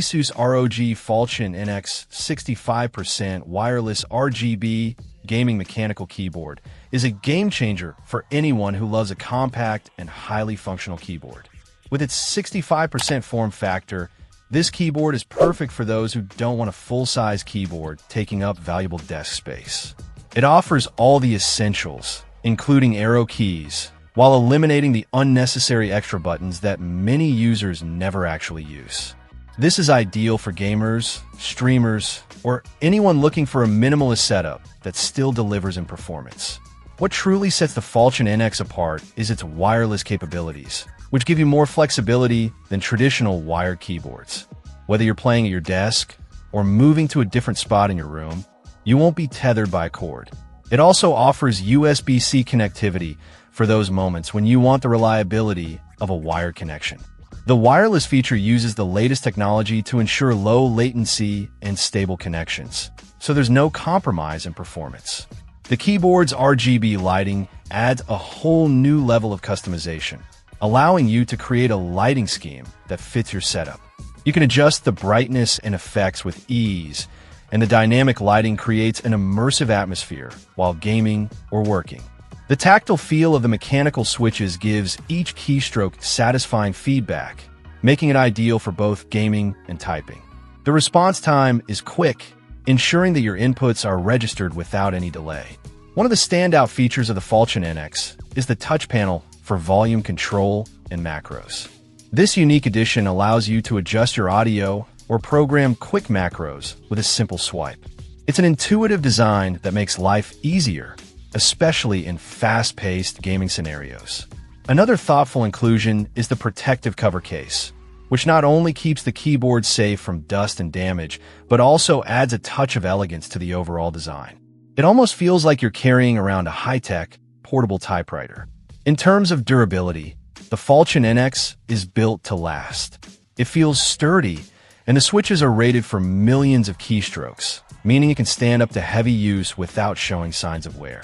ASUS ROG Falchion NX 65% wireless RGB gaming mechanical keyboard is a game changer for anyone who loves a compact and highly functional keyboard. With its 65% form factor, this keyboard is perfect for those who don't want a full-size keyboard taking up valuable desk space. It offers all the essentials, including arrow keys, while eliminating the unnecessary extra buttons that many users never actually use. This is ideal for gamers, streamers, or anyone looking for a minimalist setup that still delivers in performance. What truly sets the Falchion NX apart is its wireless capabilities, which give you more flexibility than traditional wired keyboards. Whether you're playing at your desk or moving to a different spot in your room, you won't be tethered by a cord. It also offers USB-C connectivity for those moments when you want the reliability of a wired connection. The wireless feature uses the latest technology to ensure low latency and stable connections, so there's no compromise in performance. The keyboard's RGB lighting adds a whole new level of customization, allowing you to create a lighting scheme that fits your setup. You can adjust the brightness and effects with ease, and the dynamic lighting creates an immersive atmosphere while gaming or working. The tactile feel of the mechanical switches gives each keystroke satisfying feedback, making it ideal for both gaming and typing. The response time is quick, ensuring that your inputs are registered without any delay. One of the standout features of the Falchion NX is the touch panel for volume control and macros. This unique addition allows you to adjust your audio or program quick macros with a simple swipe. It's an intuitive design that makes life easier, especially in fast-paced gaming scenarios. Another thoughtful inclusion is the protective cover case, which not only keeps the keyboard safe from dust and damage, but also adds a touch of elegance to the overall design. It almost feels like you're carrying around a high-tech, portable typewriter. In terms of durability, the Falchion NX is built to last. It feels sturdy, and the switches are rated for millions of keystrokes, meaning it can stand up to heavy use without showing signs of wear.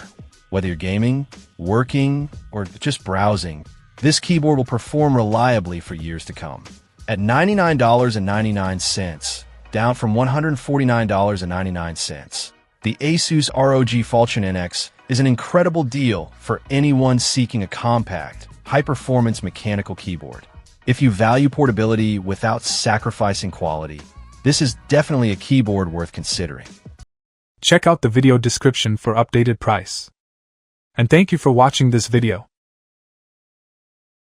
Whether you're gaming, working, or just browsing, this keyboard will perform reliably for years to come. At $99.99, down from $149.99, the ASUS ROG Falchion NX is an incredible deal for anyone seeking a compact, high-performance mechanical keyboard. If you value portability without sacrificing quality, this is definitely a keyboard worth considering. Check out the video description for updated price. And thank you for watching this video.